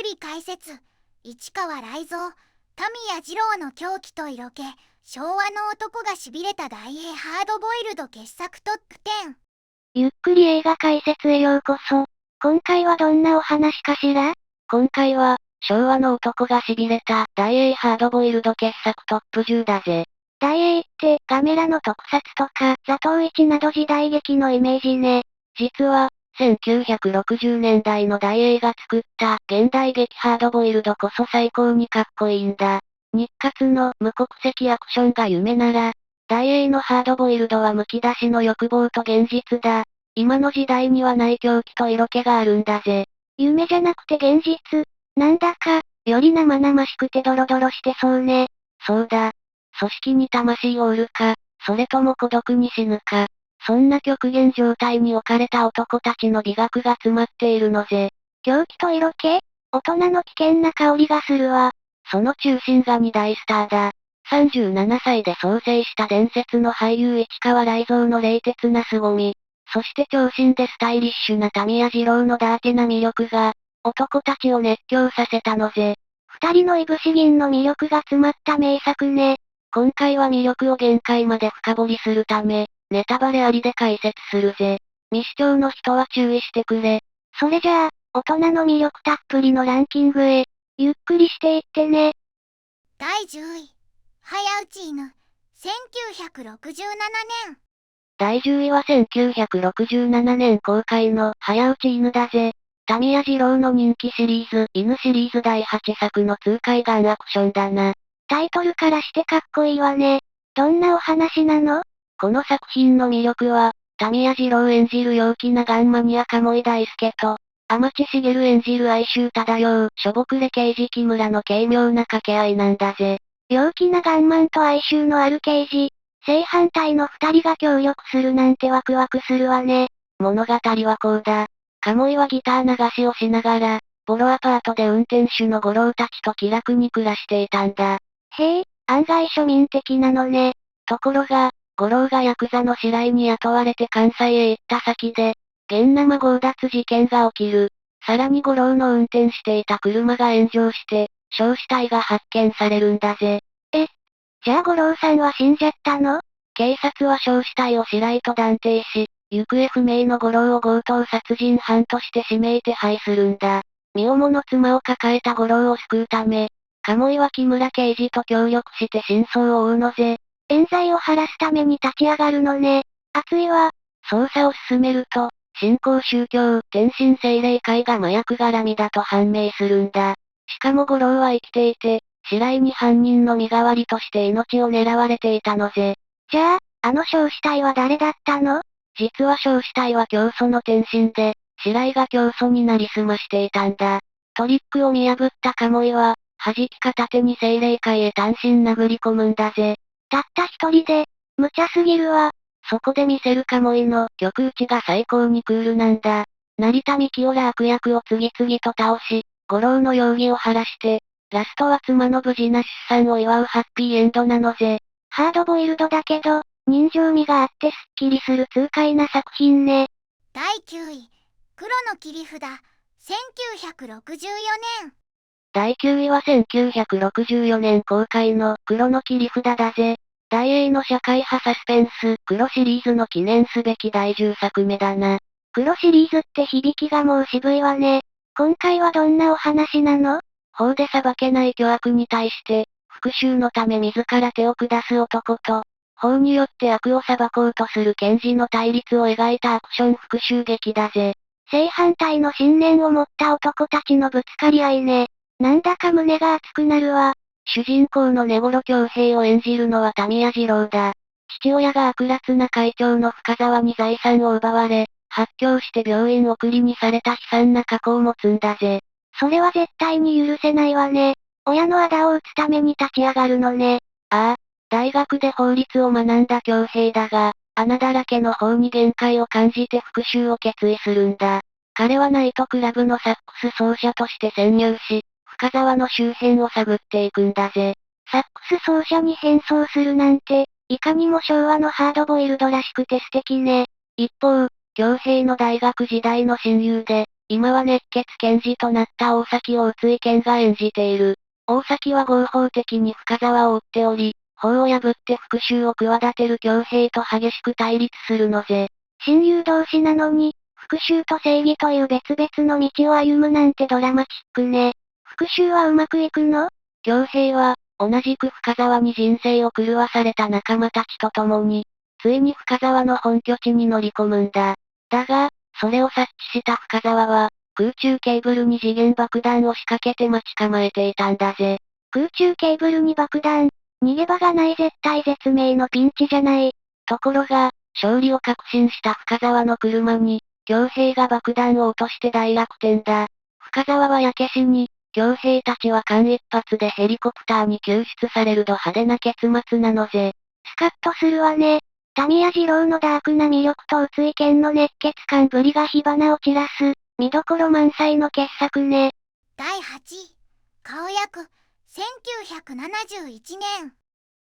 り解説。市川雷蔵、田宮二郎の狂気と色気。昭和の男がしびれた大英ハードボイルド傑作トップ10。ゆっくり映画解説へようこそ。今回はどんなお話かしら？今回は、昭和の男がしびれた大英ハードボイルド傑作トップ10だぜ。大英って、ガメラの特撮とか、座頭市など時代劇のイメージね。実は、1960年代の大英が作った現代劇ハードボイルドこそ最高にかっこいいんだ。日活の無国籍アクションが夢なら、大英のハードボイルドは剥き出しの欲望と現実だ。今の時代にはない狂気と色気があるんだぜ。夢じゃなくて現実。なんだか、より生々しくてドロドロしてそうね。そうだ。組織に魂を売るか、それとも孤独に死ぬか。そんな極限状態に置かれた男たちの美学が詰まっているのぜ。狂気と色気？大人の危険な香りがするわ。その中心が2大スターだ。37歳で創生した伝説の俳優市川雷蔵の冷徹な凄み。そして長身でスタイリッシュな田宮二郎のダーティな魅力が、男たちを熱狂させたのぜ。二人のいぶし銀の魅力が詰まった名作ね。今回は魅力を限界まで深掘りするため、ネタバレありで解説するぜ。未視聴の人は注意してくれ。それじゃあ、大人の魅力たっぷりのランキングへ、ゆっくりしていってね。第10位。早打ち犬。1967年。第10位は1967年公開の早打ち犬だぜ。田宮二郎の人気シリーズ、犬シリーズ第8作の痛快ガンアクションだな。タイトルからしてかっこいいわね。どんなお話なの？この作品の魅力は、田宮二郎演じる陽気なガンマニア鴨井大輔と、天地茂演じる哀愁漂う、しょぼくれ刑事木村の軽妙な掛け合いなんだぜ。陽気なガンマンと哀愁のある刑事、正反対の二人が協力するなんてワクワクするわね。物語はこうだ。鴨井はギター流しをしながら、ボロアパートで運転手の五郎たちと気楽に暮らしていたんだ。へえ、案外庶民的なのね。ところが、五郎がヤクザの白井に雇われて関西へ行った先で、現生強奪事件が起きる。さらに五郎の運転していた車が炎上して、焼死体が発見されるんだぜ。じゃあ五郎さんは死んじゃったの？警察は焼死体を白井と断定し、行方不明の五郎を強盗殺人犯として指名手配するんだ。身重の妻を抱えた五郎を救うため、鴨井は木村刑事と協力して真相を追うのぜ。冤罪を晴らすために立ち上がるのね。熱いわ。捜査を進めると、新興宗教、天神精霊会が麻薬絡みだと判明するんだ。しかも五郎は生きていて、白井に犯人の身代わりとして命を狙われていたのぜ。じゃあ、あの焼死体は誰だったの？実は焼死体は教祖の天神で、白井が教祖になりすましていたんだ。トリックを見破った鴨井は、弾き片手に精霊界へ単身殴り込むんだぜ。たった一人で、無茶すぎるわ。そこで見せる鴨井の極打ちが最高にクールなんだ。成田幹雄ら悪役を次々と倒し、五郎の容疑を晴らして、ラストは妻の無事な出産を祝うハッピーエンドなのぜ。ハードボイルドだけど、人情味があってすっきりする痛快な作品ね。第9位。黒の切り札。1964年。第9位は1964年公開の黒の切り札だぜ。大英の社会派サスペンス、黒シリーズの記念すべき第10作目だな。黒シリーズって響きがもう渋いわね。今回はどんなお話なの？法で裁けない巨悪に対して、復讐のため自ら手を下す男と、法によって悪を裁こうとする検事の対立を描いたアクション復讐劇だぜ。正反対の信念を持った男たちのぶつかり合いね。なんだか胸が熱くなるわ。主人公の根室恭平を演じるのは田宮二郎だ。父親が悪辣な会長の深沢に財産を奪われ、発狂して病院送りにされた悲惨な過去を持つんだぜ。それは絶対に許せないわね。親の仇を討つために立ち上がるのね。ああ、大学で法律を学んだ恭平だが、穴だらけの法に限界を感じて復讐を決意するんだ。彼はナイトクラブのサックス奏者として潜入し、深沢の周辺を探っていくんだぜ。サックス奏者に変装するなんて、いかにも昭和のハードボイルドらしくて素敵ね。一方、恭平の大学時代の親友で、今は熱血検事となった大崎を宇津井健が演じている。大崎は合法的に深沢を追っており、法を破って復讐を企てる恭平と激しく対立するのぜ。親友同士なのに、復讐と正義という別々の道を歩むなんてドラマチックね。復讐はうまくいくの？恭平は、同じく深沢に人生を狂わされた仲間たちと共に、ついに深沢の本拠地に乗り込むんだ。だが、それを察知した深沢は、空中ケーブルに時限爆弾を仕掛けて待ち構えていたんだぜ。空中ケーブルに爆弾。逃げ場がない絶体絶命のピンチじゃない。ところが、勝利を確信した深沢の車に、恭平が爆弾を落として大逆転だ。深沢は焼け死に、恭平たちは間一髪でヘリコプターに救出されるど派手な結末なのぜ。スカッとするわね。タミヤ二郎のダークな魅力と宇津井健の熱血感ぶりが火花を散らす、見どころ満載の傑作ね。第8位、顔役、1971年。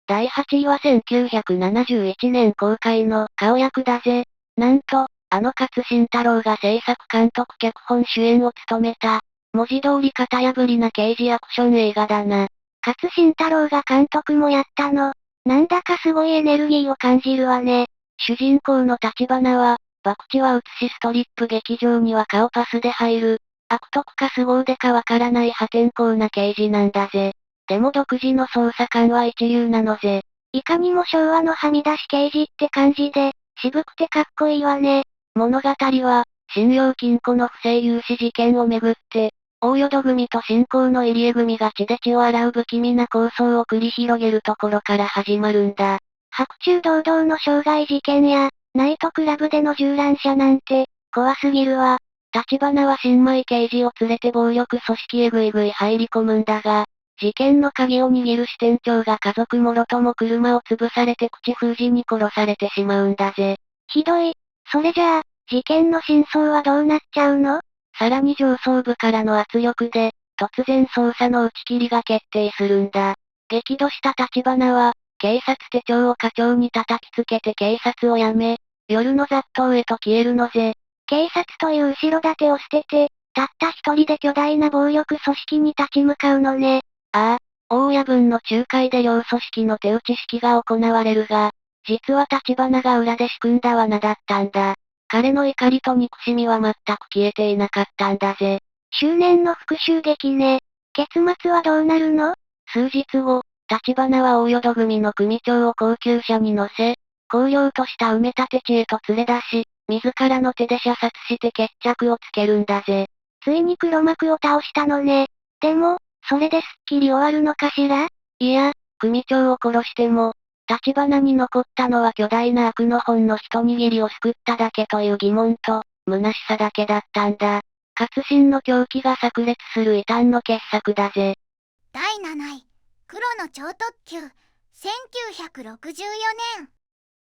第8位は1971年公開の顔役だぜ。なんと、勝新太郎が制作監督脚本主演を務めた、文字通り型破りな刑事アクション映画だな。勝新太郎が監督もやったの。なんだかすごいエネルギーを感じるわね。主人公の立花は、博打は映しストリップ劇場には顔パスで入る、悪徳か凄腕かわからない破天荒な刑事なんだぜ。でも独自の捜査官は一流なのぜ。いかにも昭和のはみ出し刑事って感じで、渋くてかっこいいわね。物語は、信用金庫の不正融資事件をめぐって、大淀組と新興の入江組が血で血を洗う不気味な抗争を繰り広げるところから始まるんだ。白昼堂々の傷害事件や、ナイトクラブでの銃乱射なんて、怖すぎるわ。立花は新米刑事を連れて暴力組織へぐいぐい入り込むんだが、事件の鍵を握る支店長が家族もろとも車を潰されて口封じに殺されてしまうんだぜ。ひどい。それじゃあ、事件の真相はどうなっちゃうの？さらに上層部からの圧力で、突然捜査の打ち切りが決定するんだ。激怒した立花は、警察手帳を課長に叩きつけて警察を辞め、夜の雑踏へと消えるのぜ。警察という後ろ盾を捨てて、たった一人で巨大な暴力組織に立ち向かうのね。ああ、大親分の仲介で両組織の手打ち式が行われるが、実は立花が裏で仕組んだ罠だったんだ。彼の怒りと憎しみは全く消えていなかったんだぜ。執念の復讐劇ね。結末はどうなるの？数日後、立花は大淀組の組長を高級車に乗せ、荒涼とした埋め立て地へと連れ出し、自らの手で射殺して決着をつけるんだぜ。ついに黒幕を倒したのね。でも、それですっきり終わるのかしら？いや、組長を殺しても、立花に残ったのは巨大な悪の本の一握りを救っただけという疑問と、虚しさだけだったんだ。勝新の狂気が炸裂する異端の傑作だぜ。第7位、黒の超特急、1964年。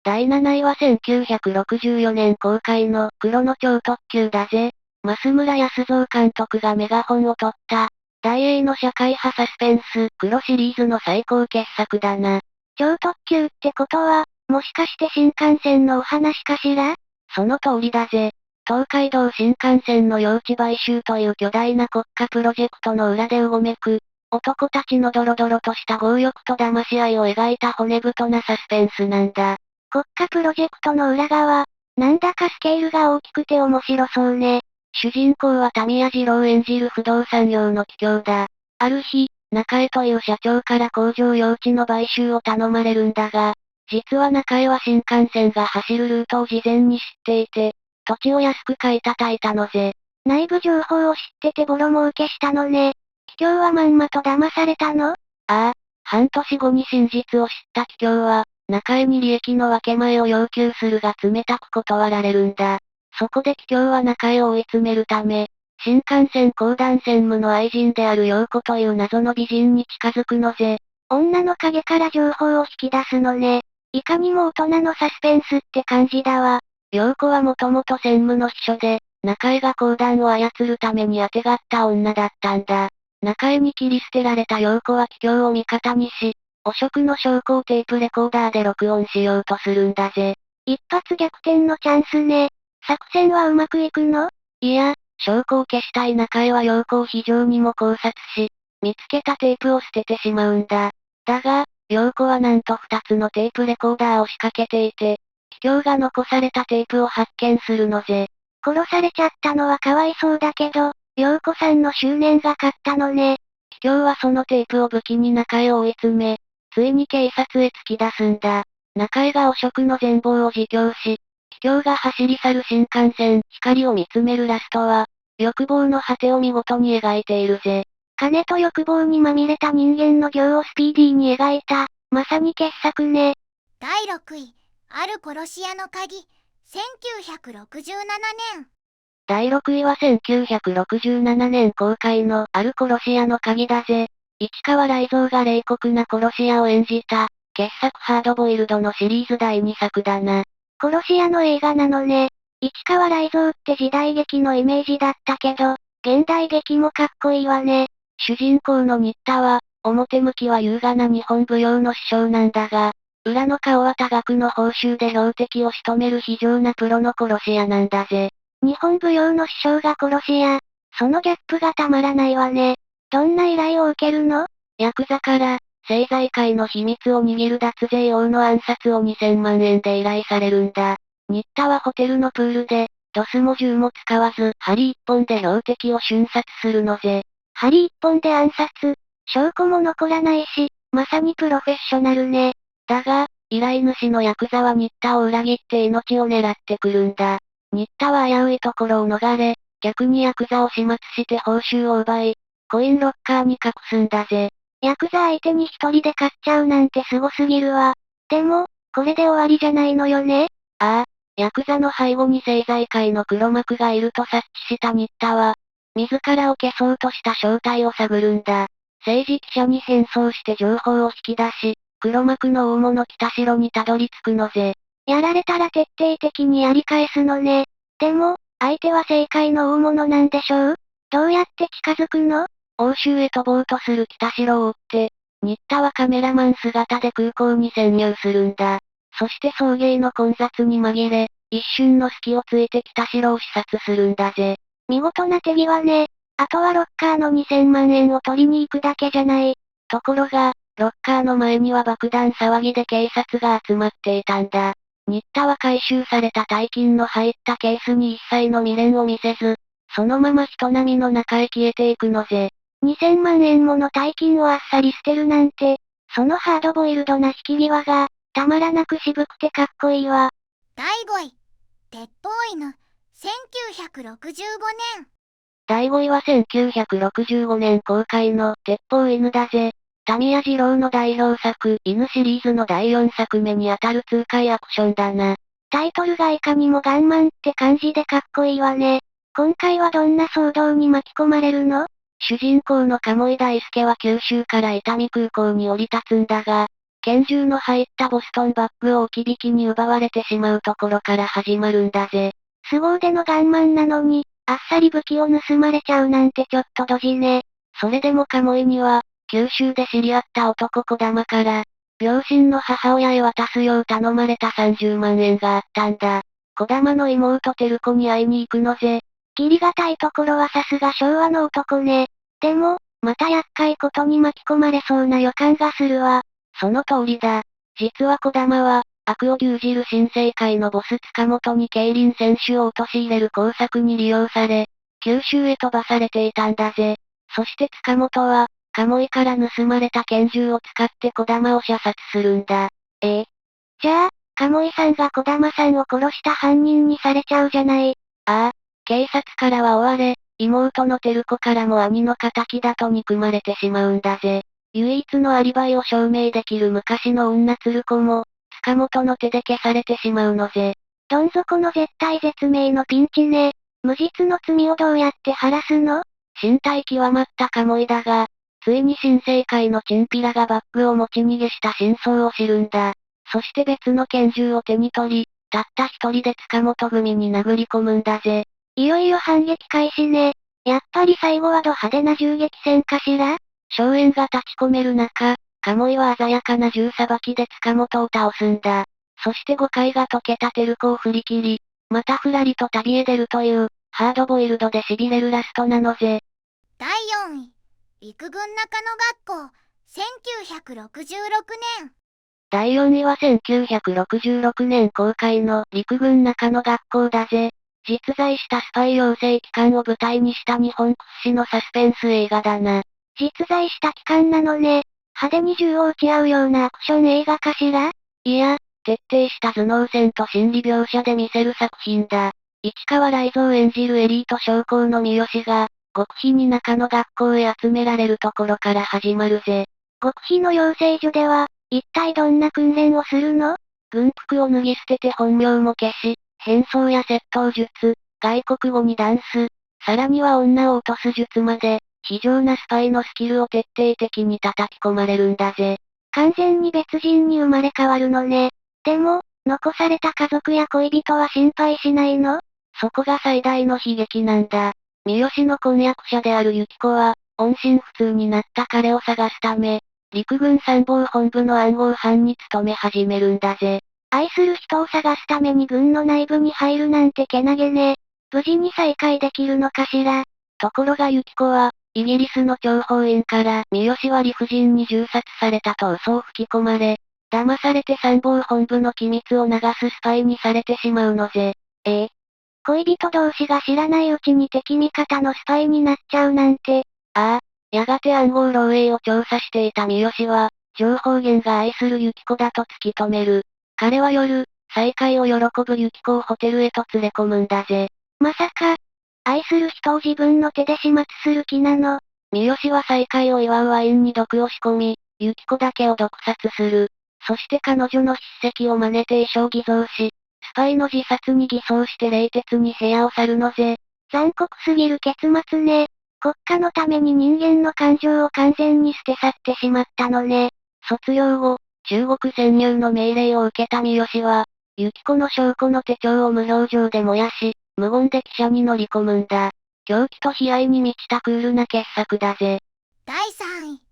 第7位は1964年公開の黒の超特急だぜ。増村康造監督がメガホンを取った、大英の社会派サスペンス、黒シリーズの最高傑作だな。超特急ってことは、もしかして新幹線のお話かしら？その通りだぜ。東海道新幹線の用地買収という巨大な国家プロジェクトの裏でうごめく、男たちのドロドロとした強欲と騙し合いを描いた骨太なサスペンスなんだ。国家プロジェクトの裏側、なんだかスケールが大きくて面白そうね。主人公はタミヤ二郎演じる不動産業の桔梗だ。ある日、中江という社長から工場用地の買収を頼まれるんだが、実は中江は新幹線が走るルートを事前に知っていて、土地を安く買い叩いたのぜ。内部情報を知っててボロ儲けしたのね。桔梗はまんまと騙されたの？ああ、半年後に真実を知った桔梗は、中江に利益の分け前を要求するが冷たく断られるんだ。そこで桔梗は中江を追い詰めるため、新幹線公団専務の愛人である陽子という謎の美人に近づくのぜ。女の影から情報を引き出すのね。いかにも大人のサスペンスって感じだわ。陽子はもともと専務の秘書で、中江が公団を操るためにあてがった女だったんだ。中江に切り捨てられた陽子は桔梗を味方にし、汚職の証拠をテープレコーダーで録音しようとするんだぜ。一発逆転のチャンスね。作戦はうまくいくの？いや、証拠を消したい中井は陽子を非常にも考察し、見つけたテープを捨ててしまうんだ。だが、陽子はなんと2つのテープレコーダーを仕掛けていて、桔梗が残されたテープを発見するのぜ。殺されちゃったのはかわいそうだけど、陽子さんの執念が勝ったのね。桔梗はそのテープを武器に中井を追い詰め、ついに警察へ突き出すんだ。中井が汚職の全貌を自供し、桔梗が走り去る新幹線、光を見つめるラストは、欲望の果てを見事に描いているぜ。金と欲望にまみれた人間の業をスピーディーに描いた、まさに傑作ね。第6位、ある殺し屋の鍵、1967年。第6位は1967年公開のある殺し屋の鍵だぜ。市川雷蔵が冷酷な殺し屋を演じた、傑作ハードボイルドのシリーズ第2作だな。殺し屋の映画なのね。市川雷蔵って時代劇のイメージだったけど、現代劇もかっこいいわね。主人公の新田は、表向きは優雅な日本舞踊の師匠なんだが、裏の顔は多額の報酬で標的を仕留める非常なプロの殺し屋なんだぜ。日本舞踊の師匠が殺し屋。そのギャップがたまらないわね。どんな依頼を受けるの？ヤクザから、政財界の秘密を握る脱税王の暗殺を2000万円で依頼されるんだ。新田はホテルのプールで、ドスも銃も使わず、針一本で標的を瞬殺するのぜ。針一本で暗殺。証拠も残らないし、まさにプロフェッショナルね。だが、依頼主のヤクザは新田を裏切って命を狙ってくるんだ。新田は危ういところを逃れ、逆にヤクザを始末して報酬を奪い、コインロッカーに隠すんだぜ。ヤクザ相手に一人で勝っちゃうなんてすごすぎるわ。でも、これで終わりじゃないのよね？ああ、ヤクザの背後に政財界の黒幕がいると察知した新田は、自らを消そうとした正体を探るんだ。政治記者に変装して情報を引き出し、黒幕の大物北城にたどり着くのぜ。やられたら徹底的にやり返すのね。でも、相手は政界の大物なんでしょう？どうやって近づくの？欧州へ飛ぼうとする北城を追って、新田はカメラマン姿で空港に潜入するんだ。そして送迎の混雑に紛れ、一瞬の隙をついて北城を視察するんだぜ。見事な手際ね。あとはロッカーの2000万円を取りに行くだけじゃない。ところが、ロッカーの前には爆弾騒ぎで警察が集まっていたんだ。新田は回収された大金の入ったケースに一切の未練を見せず、そのまま人並みの中へ消えていくのぜ。2000万円もの大金をあっさり捨てるなんて、そのハードボイルドな引き際が、たまらなく渋くてかっこいいわ。第5位、鉄砲犬、1965年。第5位は1965年公開の鉄砲犬だぜ。タミヤ二郎の代表作、犬シリーズの第4作目にあたる痛快アクションだな。タイトルがいかにもガンマンって感じでかっこいいわね。今回はどんな騒動に巻き込まれるの？主人公の鴨井大輔は九州から伊丹空港に降り立つんだが、拳銃の入ったボストンバッグを置き引きに奪われてしまうところから始まるんだぜ。凄腕のガンマンなのに、あっさり武器を盗まれちゃうなんてちょっとドジね。それでも鴨井には、九州で知り合った男小玉から、両親の母親へ渡すよう頼まれた30万円があったんだ。小玉の妹照子に会いに行くのぜ。義理がたいところはさすが昭和の男ね。でも、また厄介ことに巻き込まれそうな予感がするわ。その通りだ。実は小玉は、悪を牛耳る新政界のボス塚本に競輪選手を陥れる工作に利用され、九州へ飛ばされていたんだぜ。そして塚本は、鴨井から盗まれた拳銃を使って小玉を射殺するんだ。じゃあ、鴨井さんが小玉さんを殺した犯人にされちゃうじゃない。ああ、警察からは追われ、妹の照子からも兄の仇だと憎まれてしまうんだぜ。唯一のアリバイを証明できる昔の女鶴子も、塚本の手で消されてしまうのぜ。どん底の絶体絶命のピンチね。無実の罪をどうやって晴らすの？身体極まった鴨井だが、ついに新政界のチンピラがバッグを持ち逃げした真相を知るんだ。そして別の拳銃を手に取り、たった一人で塚本組に殴り込むんだぜ。いよいよ反撃開始ね。やっぱり最後はド派手な銃撃戦かしら？硝煙が立ち込める中、鴨井は鮮やかな銃さばきで塚本を倒すんだ。そして誤解が解けた照子を振り切り、またふらりと旅へ出るという、ハードボイルドで痺れるラストなのぜ。第4位、陸軍中野学校、1966年。第4位は1966年公開の陸軍中野学校だぜ。実在したスパイ養成機関を舞台にした日本屈指のサスペンス映画だな。実在した機関なのね。派手に銃を撃ち合うようなアクション映画かしら？いや、徹底した頭脳戦と心理描写で見せる作品だ。市川雷蔵演じるエリート将校の三好が、極秘に中野学校へ集められるところから始まるぜ。極秘の養成所では、一体どんな訓練をするの？軍服を脱ぎ捨てて本名も消し、変装や窃盗術、外国語にダンス、さらには女を落とす術まで、非常なスパイのスキルを徹底的に叩き込まれるんだぜ。完全に別人に生まれ変わるのね。でも、残された家族や恋人は心配しないの？そこが最大の悲劇なんだ。三好の婚約者であるユキコは、音信不通になった彼を探すため、陸軍参謀本部の暗号班に勤め始めるんだぜ。愛する人を探すために軍の内部に入るなんてけなげね。無事に再会できるのかしら？ところがユキコは、イギリスの諜報員から三好は理不尽に銃殺されたと嘘を吹き込まれ、騙されて参謀本部の機密を流すスパイにされてしまうのぜ。恋人同士が知らないうちに敵味方のスパイになっちゃうなんて。ああ、やがて暗号漏洩を調査していた三好は、情報源が愛するユキコだと突き止める。彼は夜、再会を喜ぶユキコをホテルへと連れ込むんだぜ。まさか、愛する人を自分の手で始末する気なの？三好は再会を祝うワインに毒を仕込み、ユキコだけを毒殺する。そして彼女の筆跡を真似て遺書を偽造し、スパイの自殺に偽装して冷徹に部屋を去るのぜ。残酷すぎる結末ね。国家のために人間の感情を完全に捨て去ってしまったのね。卒業後、中国潜入の命令を受けた三好は、ユキコの証拠の手帳を無表情で燃やし、無言で汽車に乗り込むんだ。狂気と悲哀に満ちたクールな傑作だぜ。第3位、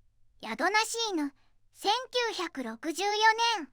宿なし犬、1964年。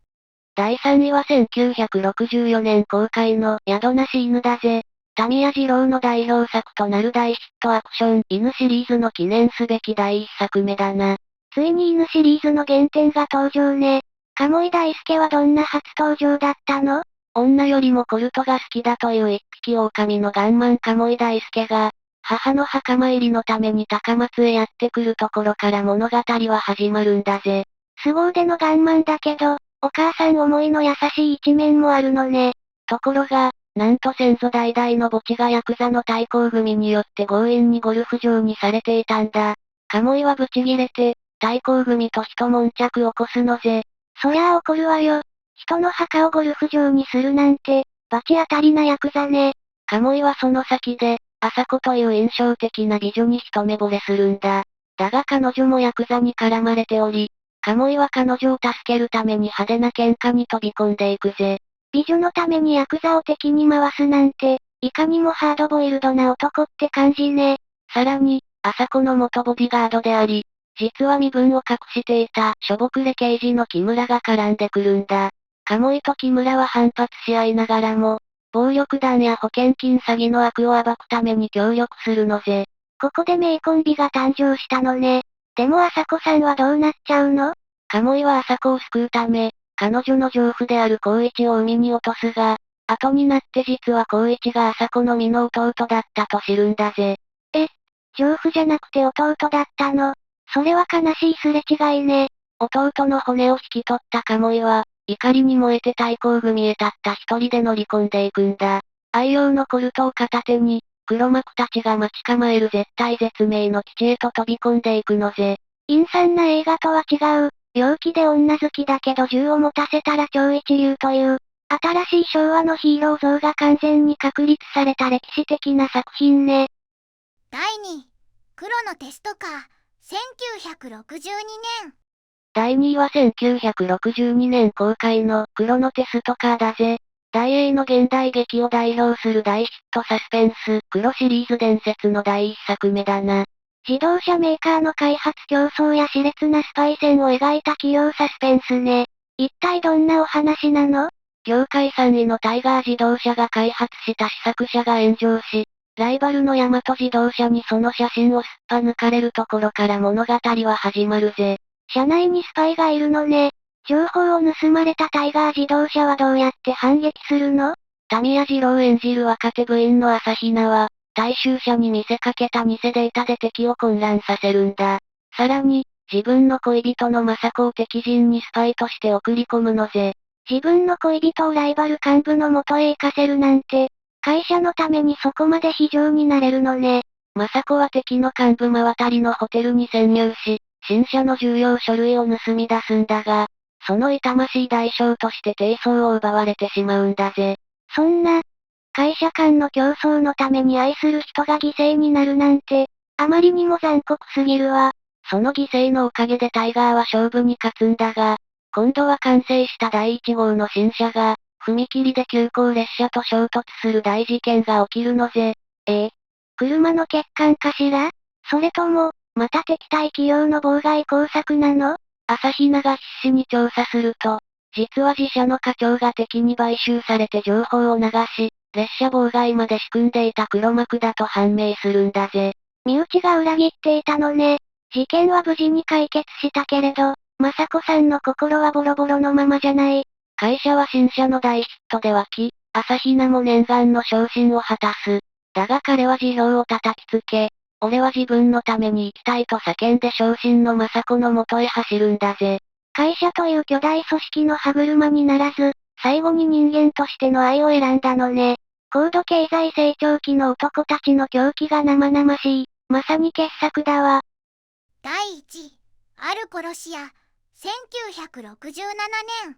第3位は1964年公開の宿なし犬だぜ。タミヤ二郎の代表作となる大ヒットアクション犬シリーズの記念すべき第1作目だな。ついに犬シリーズの原点が登場ね。鴨井大輔はどんな初登場だったの？女よりもコルトが好きだという一匹狼のガンマン鴨井大輔が、母の墓参りのために高松へやってくるところから物語は始まるんだぜ。凄腕のガンマンだけど、お母さん思いの優しい一面もあるのね。ところが、なんと先祖代々の墓地がヤクザの対抗組によって強引にゴルフ場にされていたんだ。鴨井はブチギレて、対抗組と一悶着起こすのぜ。そりゃあ怒るわよ。人の墓をゴルフ場にするなんて、罰当たりなヤクザね。鴨井はその先で、朝子という印象的な美女に一目惚れするんだ。だが彼女もヤクザに絡まれており、鴨井は彼女を助けるために派手な喧嘩に飛び込んでいくぜ。美女のためにヤクザを敵に回すなんて、いかにもハードボイルドな男って感じね。さらに、朝子の元ボディガードであり、実は身分を隠していた、しょぼくれ刑事の木村が絡んでくるんだ。鴨井と木村は反発し合いながらも、暴力団や保険金詐欺の悪を暴くために協力するのぜ。ここで名コンビが誕生したのね。でも朝子さんはどうなっちゃうの？鴨井は朝子を救うため、彼女の情婦である光一を海に落とすが、後になって実は光一が朝子の身の弟だったと知るんだぜ。情婦じゃなくて弟だったの？それは悲しいすれ違いね。弟の骨を引き取った鴨井は、怒りに燃えて対抗組へたった一人で乗り込んでいくんだ。愛用のコルトを片手に、黒幕たちが待ち構える絶体絶命の基地へと飛び込んでいくのぜ。陰惨な映画とは違う、陽気で女好きだけど銃を持たせたら超一流という、新しい昭和のヒーロー像が完全に確立された歴史的な作品ね。第2位、黒のテストカー、1962年。第2位は1962年公開の黒のテストカーだぜ。大英の現代劇を代表する大ヒットサスペンス、黒シリーズ伝説の第一作目だな。自動車メーカーの開発競争や熾烈なスパイ戦を描いた企業サスペンスね。一体どんなお話なの？業界3位のタイガー自動車が開発した試作車が炎上し、ライバルの大和自動車にその写真をすっぱ抜かれるところから物語は始まるぜ。車内にスパイがいるのね。情報を盗まれたタイガー自動車はどうやって反撃するの？タミヤ二郎演じる若手部員の朝比奈は、大衆車に見せかけた偽データで敵を混乱させるんだ。さらに、自分の恋人の雅子を敵陣にスパイとして送り込むのぜ。自分の恋人をライバル幹部の元へ行かせるなんて、会社のためにそこまで非情になれるのね。雅子は敵の幹部真渡りのホテルに潜入し、新車の重要書類を盗み出すんだが、その痛ましい代償として低層を奪われてしまうんだぜ。そんな、会社間の競争のために愛する人が犠牲になるなんて、あまりにも残酷すぎるわ。その犠牲のおかげでタイガーは勝負に勝つんだが、今度は完成した第1号の新車が、踏切で急行列車と衝突する大事件が起きるのぜ。車の欠陥かしら？それとも、また敵対企業の妨害工作なの？朝比奈が必死に調査すると、実は自社の課長が敵に買収されて情報を流し、列車妨害まで仕組んでいた黒幕だと判明するんだぜ。身内が裏切っていたのね。事件は無事に解決したけれど、雅子さんの心はボロボロのままじゃない。会社は新車の大ヒットで沸き、朝比奈も念願の昇進を果たす。だが彼は辞表を叩きつけ、俺は自分のために生きたいと叫んで昇進の雅子の元へ走るんだぜ。会社という巨大組織の歯車にならず、最後に人間としての愛を選んだのね。高度経済成長期の男たちの狂気が生々しい。まさに傑作だわ。第1位、ある殺し屋、1967年。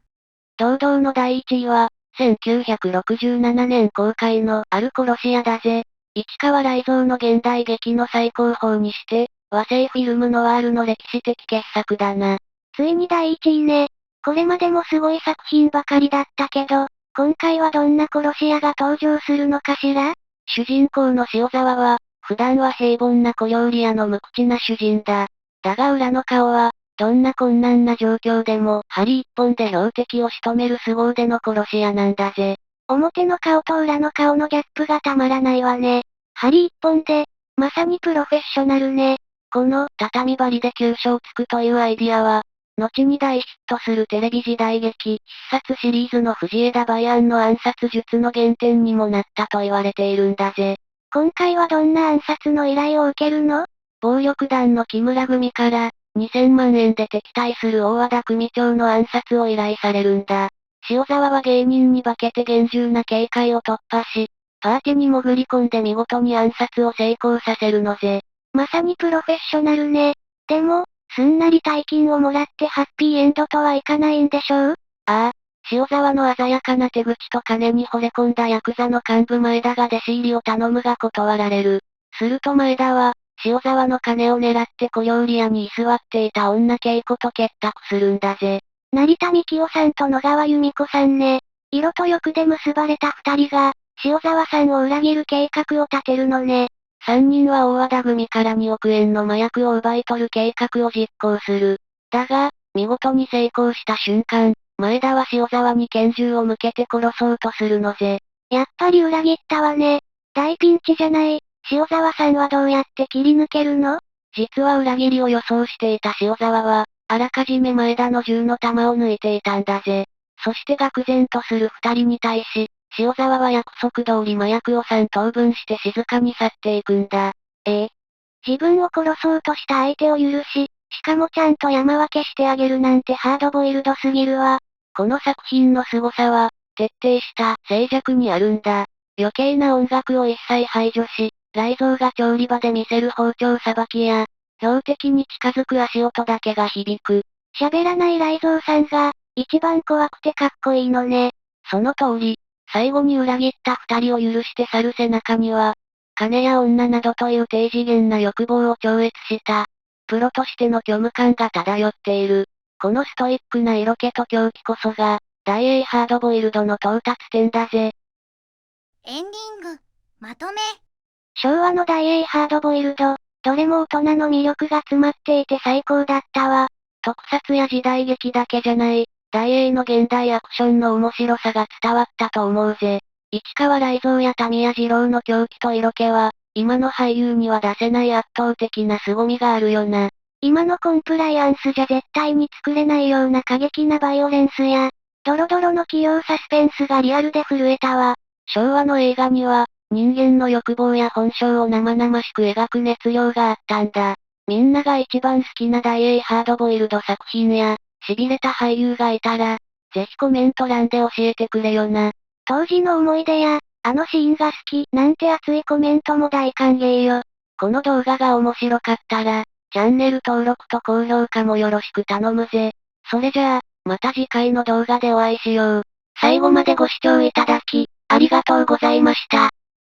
堂々の第1位は、1967年公開のある殺し屋だぜ。市川雷蔵の現代劇の最高峰にして、和製フィルムノワールの歴史的傑作だな。ついに第1位ね。これまでもすごい作品ばかりだったけど、今回はどんな殺し屋が登場するのかしら？主人公の塩沢は、普段は平凡な小料理屋の無口な主人だ。だが裏の顔は、どんな困難な状況でも、針一本で標的を仕留める凄腕の殺し屋なんだぜ。表の顔と裏の顔のギャップがたまらないわね。針一本で、まさにプロフェッショナルね。この、畳針で急所をつくというアイディアは、後に大ヒットするテレビ時代劇、必殺シリーズの藤枝梅安の暗殺術の原点にもなったと言われているんだぜ。今回はどんな暗殺の依頼を受けるの？暴力団の木村組から、2000万円で敵対する大和田組長の暗殺を依頼されるんだ。塩沢は芸人に化けて厳重な警戒を突破し、パーティーに潜り込んで見事に暗殺を成功させるのぜ。まさにプロフェッショナルね。でも、すんなり大金をもらってハッピーエンドとはいかないんでしょう？ああ、塩沢の鮮やかな手口と金に惚れ込んだヤクザの幹部前田が弟子入りを頼むが断られる。すると前田は、塩沢の金を狙って小料理屋に居座っていた女恵子と結託するんだぜ。成田幹夫さんと野川由美子さんね。色と欲で結ばれた二人が、塩沢さんを裏切る計画を立てるのね。三人は大和田組から2億円の麻薬を奪い取る計画を実行する。だが、見事に成功した瞬間、前田は塩沢に拳銃を向けて殺そうとするのぜ。やっぱり裏切ったわね。大ピンチじゃない。塩沢さんはどうやって切り抜けるの？実は裏切りを予想していた塩沢は、あらかじめ前田の銃の弾を抜いていたんだぜ。そして愕然とする二人に対し、塩沢は約束通り麻薬を3等分して静かに去っていくんだ。自分を殺そうとした相手を許し、しかもちゃんと山分けしてあげるなんてハードボイルドすぎるわ。この作品の凄さは、徹底した静寂にあるんだ。余計な音楽を一切排除し、雷蔵が調理場で見せる包丁さばきや、標的に近づく足音だけが響く。喋らない雷蔵さんが、一番怖くてかっこいいのね。その通り、最後に裏切った二人を許して去る背中には、金や女などという低次元な欲望を超越した、プロとしての虚無感が漂っている。このストイックな色気と狂気こそが、大英ハードボイルドの到達点だぜ。エンディング、まとめ。昭和の大英ハードボイルド、どれも大人の魅力が詰まっていて最高だったわ。特撮や時代劇だけじゃない、大英の現代アクションの面白さが伝わったと思うぜ。市川雷蔵やタミヤ二郎の狂気と色気は、今の俳優には出せない圧倒的な凄みがあるよな。今のコンプライアンスじゃ絶対に作れないような過激なバイオレンスや、ドロドロの器用サスペンスがリアルで震えたわ。昭和の映画には、人間の欲望や本性を生々しく描く熱量があったんだ。みんなが一番好きな大英ハードボイルド作品や、痺れた俳優がいたら、ぜひコメント欄で教えてくれよな。当時の思い出や、あのシーンが好きなんて熱いコメントも大歓迎よ。この動画が面白かったら、チャンネル登録と高評価もよろしく頼むぜ。それじゃあ、また次回の動画でお会いしよう。最後までご視聴いただき、ありがとうございました。